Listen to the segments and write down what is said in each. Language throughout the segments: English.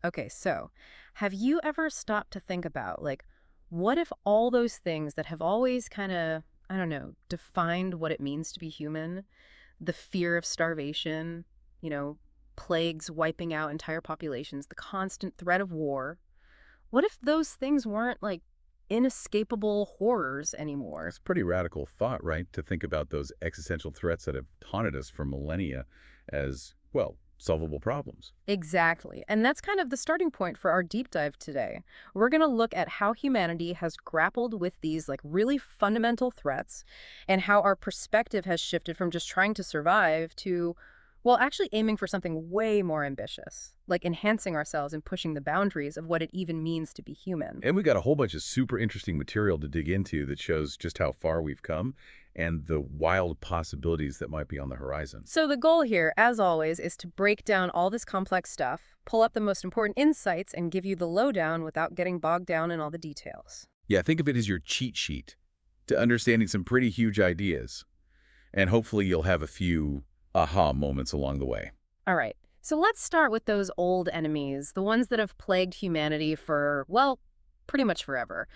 Okay, so have you ever stopped to think about, like, what if all those things that have always kind of, I don't know, defined what it means to be human, the fear of starvation, you know, plagues wiping out entire populations, the constant threat of war, what if those things weren't like inescapable horrors anymore? It's pretty radical thought, right? To think about those existential threats that have taunted us for millennia as, well, solvable problems. Exactly. And that's kind of the starting point for our deep dive today. We're going to look at how humanity has grappled with these like really fundamental threats and how our perspective has shifted from just trying to survive to, well, actually aiming for something way more ambitious, like enhancing ourselves and pushing the boundaries of what it even means to be human. And we got a whole bunch of super interesting material to dig into that shows just how far we've come and the wild possibilities that might be on the horizon. So the goal here, as always, is to break down all this complex stuff, pull up the most important insights, and give you the lowdown without getting bogged down in all the details. Yeah, think of it as your cheat sheet to understanding some pretty huge ideas. And hopefully you'll have a few aha moments along the way. All right, so let's start with those old enemies, the ones that have plagued humanity for, well, pretty much forever.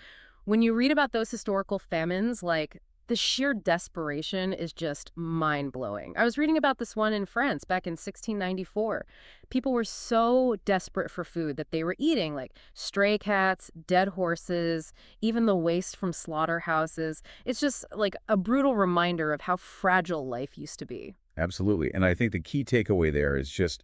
When you read about those historical famines, like, the sheer desperation is just mind-blowing. I was reading about this one in France back in 1694. People were so desperate for food that they were eating, like, stray cats, dead horses, even the waste from slaughterhouses. It's just, like, a brutal reminder of how fragile life used to be. Absolutely. And I think the key takeaway there is just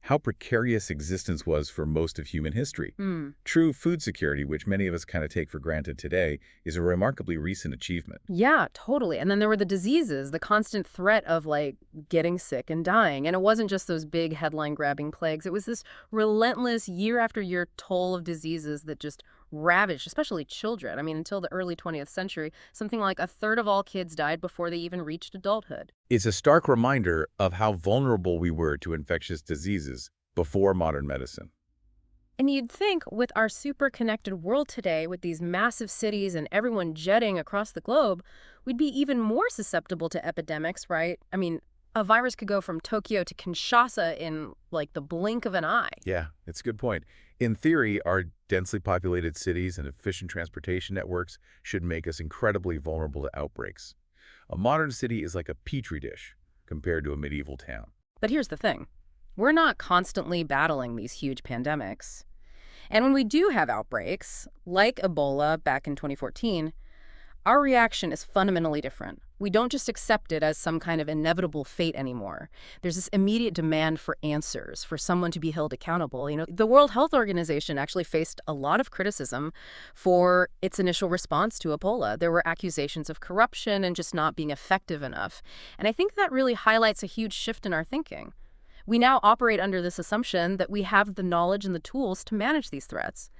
how precarious existence was for most of human history. Hmm. True food security, which many of us kind of take for granted today, is a remarkably recent achievement. Yeah, totally. And then there were the diseases, the constant threat of like getting sick and dying. And it wasn't just those big headline grabbing plagues. It was this relentless year after year toll of diseases that just ravaged, especially children. I mean, until the early 20th century, something like a third of all kids died before they even reached adulthood. It's a stark reminder of how vulnerable we were to infectious diseases before modern medicine. And you'd think with our super connected world today, with these massive cities and everyone jetting across the globe, we'd be even more susceptible to epidemics, right? I mean, a virus could go from Tokyo to Kinshasa in like the blink of an eye. Yeah, it's a good point. In theory, our densely populated cities and efficient transportation networks should make us incredibly vulnerable to outbreaks. A modern city is like a petri dish compared to a medieval town. But here's the thing. We're not constantly battling these huge pandemics. And when we do have outbreaks, like Ebola back in 2014, our reaction is fundamentally different. We don't just accept it as some kind of inevitable fate anymore. There's this immediate demand for answers, for someone to be held accountable. You know, the World Health Organization actually faced a lot of criticism for its initial response to Ebola. There were accusations of corruption and just not being effective enough. And I think that really highlights a huge shift in our thinking. We now operate under this assumption that we have the knowledge and the tools to manage these threats.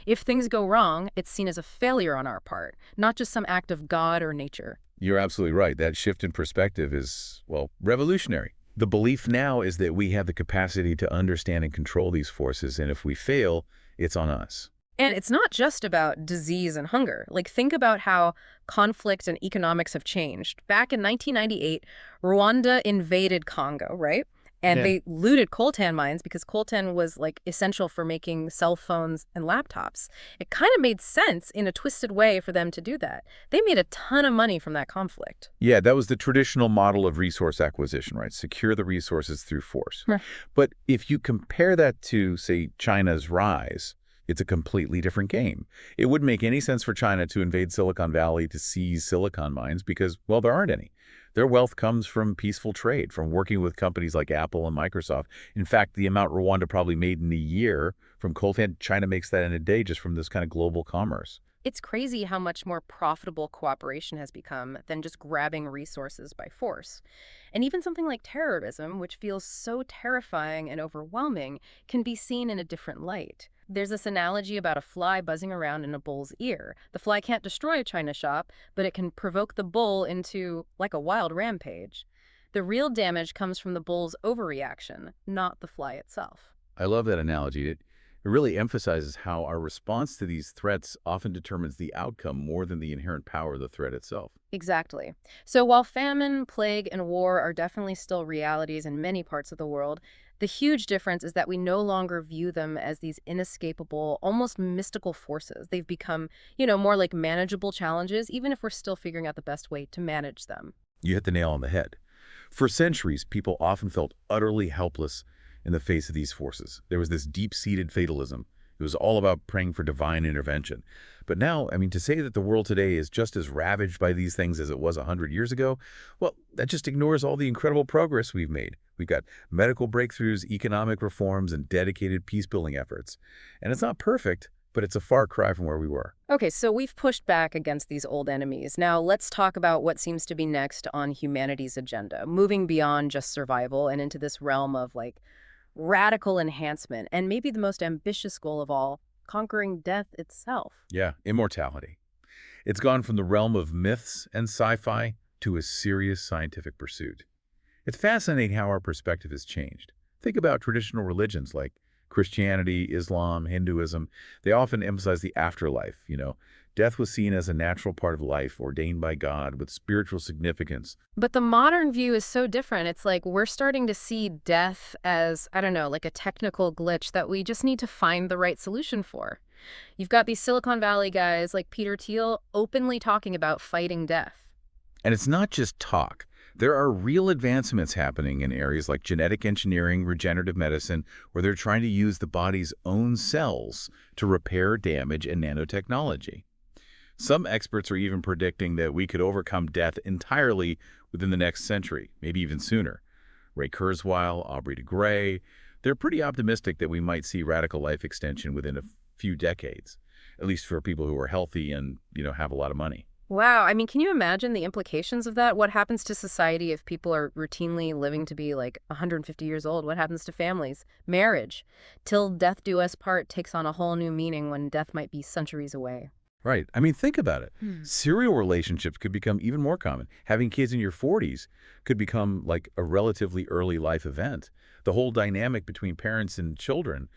If things go wrong, it's seen as a failure on our part, not just some act of God or nature. You're absolutely right. That shift in perspective is, well, revolutionary. The belief now is that we have the capacity to understand and control these forces, and if we fail, it's on us. And it's not just about disease and hunger. Like, think about how conflict and economics have changed. Back in 1998, Rwanda invaded Congo, right? And Yeah. they looted coltan mines because coltan was like essential for making cell phones and laptops. It kind of made sense in a twisted way for them to do that. They made a ton of money from that conflict. Yeah, that was the traditional model of resource acquisition, right? Secure the resources through force. Right. But if you compare that to, say, China's rise, it's a completely different game. It wouldn't make any sense for China to invade Silicon Valley to seize silicon mines because, well, there aren't any. Their wealth comes from peaceful trade, from working with companies like Apple and Microsoft. In fact, the amount Rwanda probably made in a year from coltan, China makes that in a day just from this kind of global commerce. It's crazy how much more profitable cooperation has become than just grabbing resources by force. And even something like terrorism, which feels so terrifying and overwhelming, can be seen in a different light. There's this analogy about a fly buzzing around in a bull's ear. The fly can't destroy a china shop, but it can provoke the bull into, like, a wild rampage. The real damage comes from the bull's overreaction, not the fly itself. I love that analogy. It really emphasizes how our response to these threats often determines the outcome more than the inherent power of the threat itself. Exactly. So while famine, plague, and war are definitely still realities in many parts of the world, the huge difference is that we no longer view them as these inescapable, almost mystical forces. They've become, more like manageable challenges, even if we're still figuring out the best way to manage them. You hit the nail on the head. For centuries, people often felt utterly helpless in the face of these forces. There was this deep-seated fatalism. It was all about praying for divine intervention. But now, I mean, to say that the world today is just as ravaged by these things as it was 100 years ago, well, that just ignores all the incredible progress we've made. We've got medical breakthroughs, economic reforms, and dedicated peace-building efforts. And it's not perfect, but it's a far cry from where we were. Okay, so we've pushed back against these old enemies. Now let's talk about what seems to be next on humanity's agenda, moving beyond just survival and into this realm of like radical enhancement, and maybe the most ambitious goal of all, conquering death itself. Yeah, immortality. It's gone from the realm of myths and sci-fi to a serious scientific pursuit. It's fascinating how our perspective has changed. Think about traditional religions like Christianity, Islam, Hinduism. They often emphasize the afterlife. Death was seen as a natural part of life, ordained by God with spiritual significance. But the modern view is so different. It's like we're starting to see death as, I don't know, like a technical glitch that we just need to find the right solution for. You've got these Silicon Valley guys like Peter Thiel openly talking about fighting death. And it's not just talk. There are real advancements happening in areas like genetic engineering, regenerative medicine, where they're trying to use the body's own cells to repair damage, and nanotechnology. Some experts are even predicting that we could overcome death entirely within the next century, maybe even sooner. Ray Kurzweil, Aubrey de Grey, they're pretty optimistic that we might see radical life extension within a few decades, at least for people who are healthy and, have a lot of money. Wow, I mean, can you imagine the implications of that? What happens to society if people are routinely living to be like 150 years old? What happens to families? Marriage. Till death do us part takes on a whole new meaning when death might be centuries away. Right. I mean, think about it. Serial relationships could become even more common. Having kids in your 40s could become like a relatively early life event. The whole dynamic between parents and children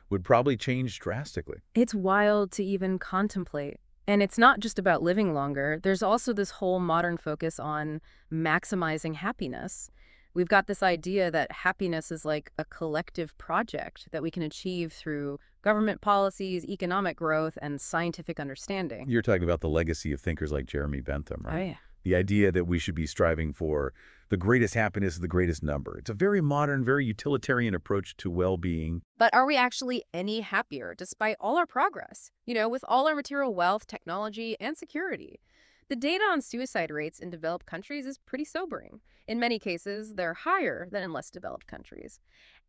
would probably change drastically. It's wild to even contemplate. And it's not just about living longer. There's also this whole modern focus on maximizing happiness. We've got this idea that happiness is like a collective project that we can achieve through government policies, economic growth, and scientific understanding. You're talking about the legacy of thinkers like Jeremy Bentham, Oh, right? yeah. The idea that we should be striving for the greatest happiness of the greatest number. It's a very modern, very utilitarian approach to well-being. But are we actually any happier despite all our progress? With all our material wealth, technology, and security? The data on suicide rates in developed countries is pretty sobering. In many cases, they're higher than in less developed countries.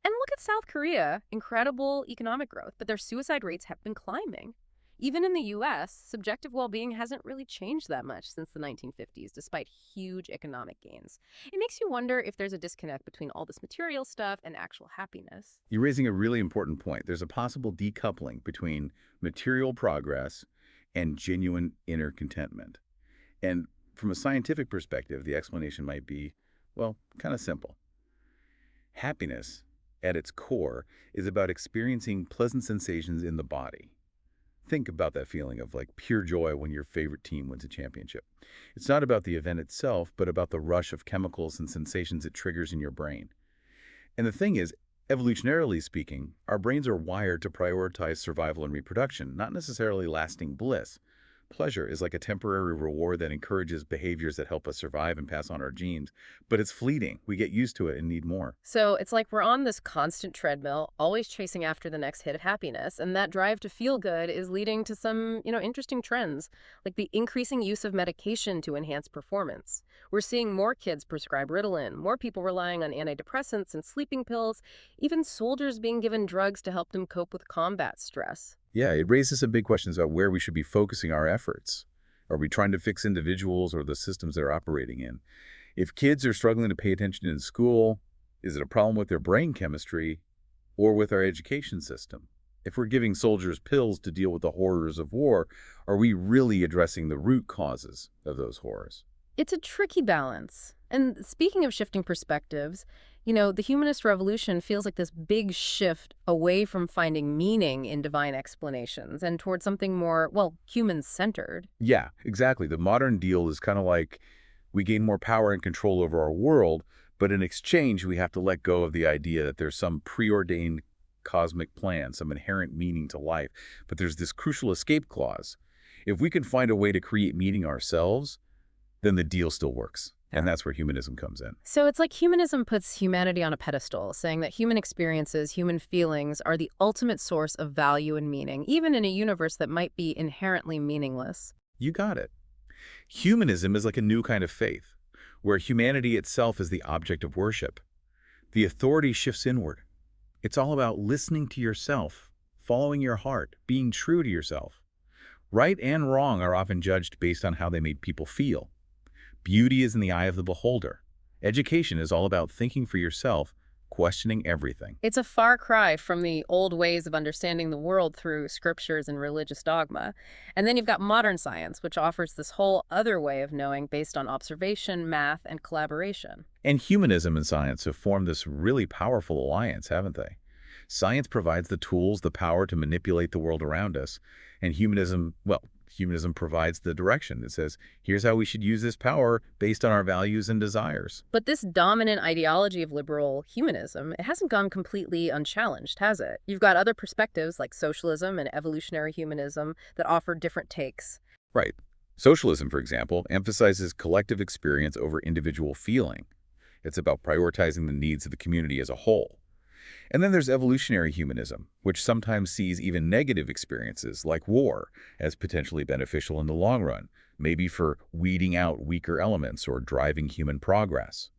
And look at South Korea, incredible economic growth, but their suicide rates have been climbing. Even in the US, subjective well-being hasn't really changed that much since the 1950s, despite huge economic gains. It makes you wonder if there's a disconnect between all this material stuff and actual happiness. You're raising a really important point. There's a possible decoupling between material progress and genuine inner contentment. And from a scientific perspective, the explanation might be, well, kind of simple. Happiness, at its core, is about experiencing pleasant sensations in the body. Think about that feeling of like pure joy when your favorite team wins a championship. It's not about the event itself, but about the rush of chemicals and sensations it triggers in your brain. And the thing is, evolutionarily speaking, our brains are wired to prioritize survival and reproduction, not necessarily lasting bliss. Pleasure is like a temporary reward that encourages behaviors that help us survive and pass on our genes, but it's fleeting. We get used to it and need more. So it's like we're on this constant treadmill, always chasing after the next hit of happiness, and that drive to feel good is leading to some, interesting trends, like the increasing use of medication to enhance performance. We're seeing more kids prescribed Ritalin, more people relying on antidepressants and sleeping pills, even soldiers being given drugs to help them cope with combat stress. Yeah, it raises some big questions about where we should be focusing our efforts. Are we trying to fix individuals or the systems they're operating in? If kids are struggling to pay attention in school, is it a problem with their brain chemistry or with our education system? If we're giving soldiers pills to deal with the horrors of war, are we really addressing the root causes of those horrors? It's a tricky balance. And speaking of shifting perspectives, the humanist revolution feels like this big shift away from finding meaning in divine explanations and towards something more, well, human-centered. Yeah, exactly. The modern deal is kind of like we gain more power and control over our world, but in exchange, we have to let go of the idea that there's some preordained cosmic plan, some inherent meaning to life. But there's this crucial escape clause. If we can find a way to create meaning ourselves, then the deal still works. And that's where humanism comes in. So it's like humanism puts humanity on a pedestal, saying that human experiences, human feelings are the ultimate source of value and meaning, even in a universe that might be inherently meaningless. You got it. Humanism is like a new kind of faith, where humanity itself is the object of worship. The authority shifts inward. It's all about listening to yourself, following your heart, being true to yourself. Right and wrong are often judged based on how they made people feel. Beauty is in the eye of the beholder. Education is all about thinking for yourself, questioning everything. It's a far cry from the old ways of understanding the world through scriptures and religious dogma. And then you've got modern science, which offers this whole other way of knowing based on observation, math, and collaboration. And humanism and science have formed this really powerful alliance, haven't they? Science provides the tools, the power to manipulate the world around us. And humanism provides the direction. It says, here's how we should use this power based on our values and desires. But this dominant ideology of liberal humanism, it hasn't gone completely unchallenged, has it? You've got other perspectives like socialism and evolutionary humanism that offer different takes. Right. Socialism, for example, emphasizes collective experience over individual feeling. It's about prioritizing the needs of the community as a whole. And then there's evolutionary humanism, which sometimes sees even negative experiences like war as potentially beneficial in the long run, maybe for weeding out weaker elements or driving human progress.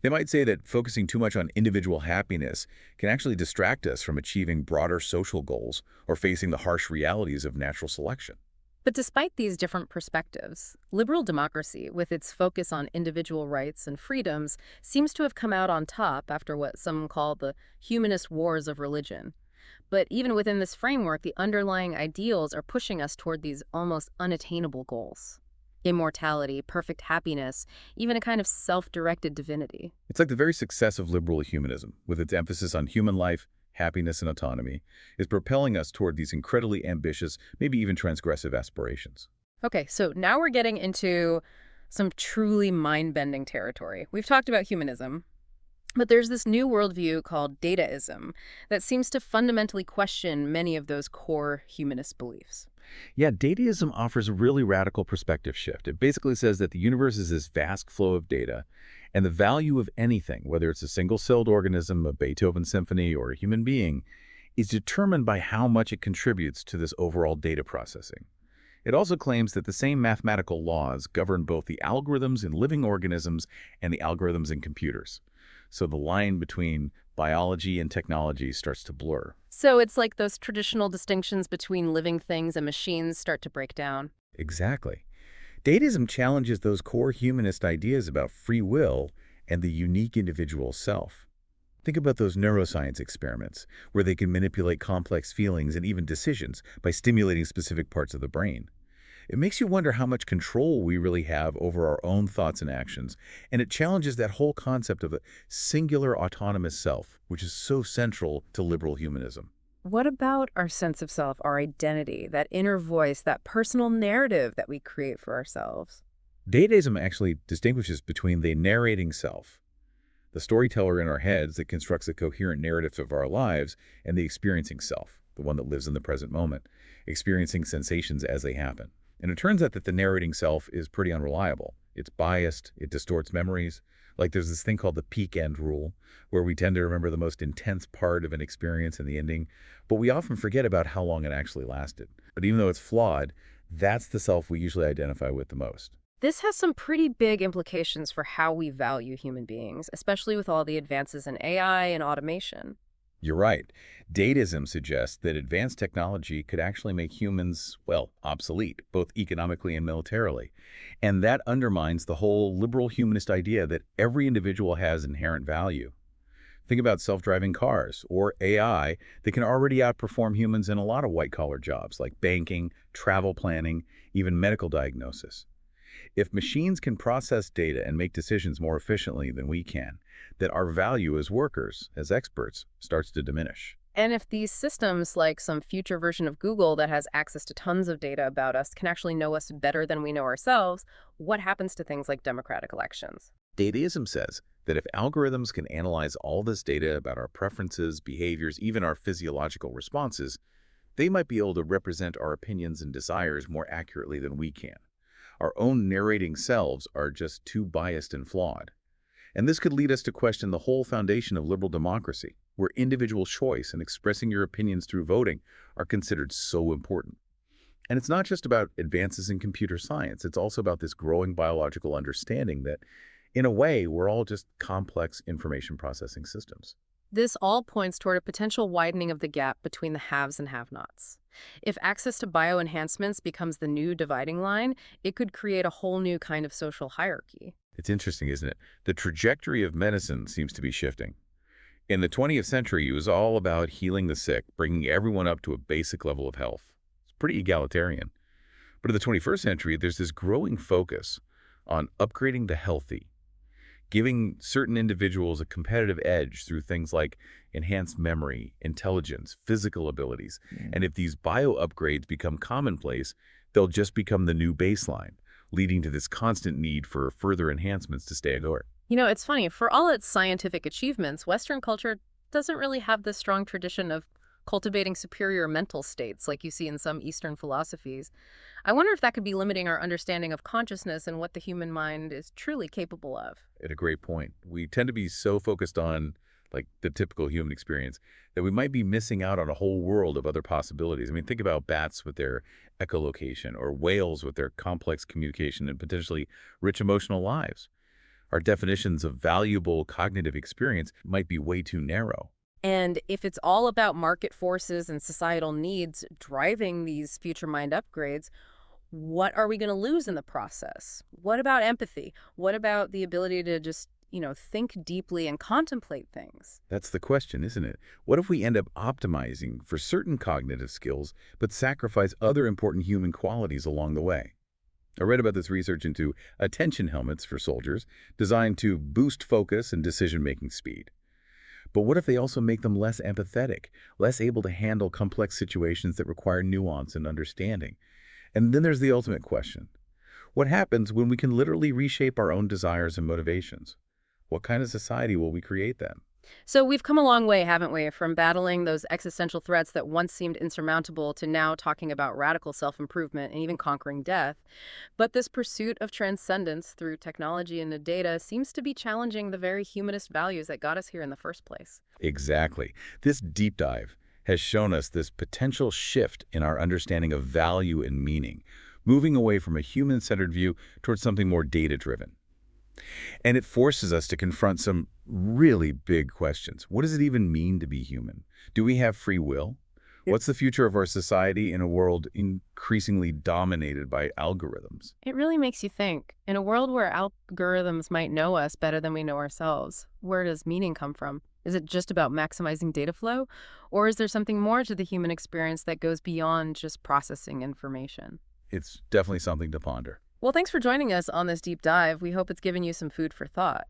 They might say that focusing too much on individual happiness can actually distract us from achieving broader social goals or facing the harsh realities of natural selection. But despite these different perspectives, liberal democracy, with its focus on individual rights and freedoms, seems to have come out on top after what some call the humanist wars of religion. But even within this framework, the underlying ideals are pushing us toward these almost unattainable goals. Immortality, perfect happiness, even a kind of self-directed divinity. It's like the very success of liberal humanism, with its emphasis on human life, happiness, and autonomy, is propelling us toward these incredibly ambitious, maybe even transgressive aspirations. Okay, so now we're getting into some truly mind-bending territory. We've talked about humanism, but there's this new worldview called Dataism that seems to fundamentally question many of those core humanist beliefs. Yeah, Dataism offers a really radical perspective shift. It basically says that the universe is this vast flow of data, and the value of anything, whether it's a single-celled organism, a Beethoven symphony, or a human being, is determined by how much it contributes to this overall data processing. It also claims that the same mathematical laws govern both the algorithms in living organisms and the algorithms in computers. So the line between biology and technology starts to blur. So it's like those traditional distinctions between living things and machines start to break down. Exactly. Dataism challenges those core humanist ideas about free will and the unique individual self. Think about those neuroscience experiments, where they can manipulate complex feelings and even decisions by stimulating specific parts of the brain. It makes you wonder how much control we really have over our own thoughts and actions, and it challenges that whole concept of a singular autonomous self, which is so central to liberal humanism. What about our sense of self, our identity, that inner voice, that personal narrative that we create for ourselves? Dataism actually distinguishes between the narrating self, the storyteller in our heads that constructs a coherent narrative of our lives, and the experiencing self, the one that lives in the present moment, experiencing sensations as they happen. And it turns out that the narrating self is pretty unreliable. It's biased, it distorts memories. Like there's this thing called the peak end rule, where we tend to remember the most intense part of an experience in the ending, but we often forget about how long it actually lasted. But even though it's flawed, that's the self we usually identify with the most. This has some pretty big implications for how we value human beings, especially with all the advances in AI and automation. You're right. Dataism suggests that advanced technology could actually make humans, well, obsolete, both economically and militarily. And that undermines the whole liberal humanist idea that every individual has inherent value. Think about self-driving cars or AI that can already outperform humans in a lot of white-collar jobs like banking, travel planning, even medical diagnosis. If machines can process data and make decisions more efficiently than we can, then our value as workers, as experts, starts to diminish. And if these systems, like some future version of Google that has access to tons of data about us, can actually know us better than we know ourselves, what happens to things like democratic elections? Dataism says that if algorithms can analyze all this data about our preferences, behaviors, even our physiological responses, they might be able to represent our opinions and desires more accurately than we can. Our own narrating selves are just too biased and flawed. And this could lead us to question the whole foundation of liberal democracy, where individual choice and expressing your opinions through voting are considered so important. And it's not just about advances in computer science, it's also about this growing biological understanding that, in a way, we're all just complex information processing systems. This all points toward a potential widening of the gap between the haves and have-nots. If access to bioenhancements becomes the new dividing line, it could create a whole new kind of social hierarchy. It's interesting, isn't it? The trajectory of medicine seems to be shifting. In the 20th century, it was all about healing the sick, bringing everyone up to a basic level of health. It's pretty egalitarian. But in the 21st century, there's this growing focus on upgrading the healthy, giving certain individuals a competitive edge through things like enhanced memory, intelligence, physical abilities. And if these bio upgrades become commonplace, they'll just become the new baseline, leading to this constant need for further enhancements to stay alert. You know, it's funny, for all its scientific achievements, Western culture doesn't really have this strong tradition of cultivating superior mental states like you see in some Eastern philosophies. I wonder if that could be limiting our understanding of consciousness and what the human mind is truly capable of. At a great point. We tend to be so focused on like the typical human experience that we might be missing out on a whole world of other possibilities. I mean, think about bats with their echolocation or whales with their complex communication and potentially rich emotional lives. Our definitions of valuable cognitive experience might be way too narrow. And if it's all about market forces and societal needs driving these future mind upgrades, what are we going to lose in the process? What about empathy? What about the ability to just, think deeply and contemplate things? That's the question, isn't it? What if we end up optimizing for certain cognitive skills, but sacrifice other important human qualities along the way? I read about this research into attention helmets for soldiers designed to boost focus and decision-making speed. But what if they also make them less empathetic, less able to handle complex situations that require nuance and understanding? And then there's the ultimate question. What happens when we can literally reshape our own desires and motivations? What kind of society will we create then? So we've come a long way, haven't we, from battling those existential threats that once seemed insurmountable to now talking about radical self-improvement and even conquering death. But this pursuit of transcendence through technology and the data seems to be challenging the very humanist values that got us here in the first place. Exactly. This deep dive has shown us this potential shift in our understanding of value and meaning, moving away from a human-centered view towards something more data-driven. And it forces us to confront some really big questions. What does it even mean to be human? Do we have free will? What's the future of our society in a world increasingly dominated by algorithms? It really makes you think. In a world where algorithms might know us better than we know ourselves, where does meaning come from? Is it just about maximizing data flow? Or is there something more to the human experience that goes beyond just processing information? It's definitely something to ponder. Well, thanks for joining us on this deep dive. We hope it's given you some food for thought.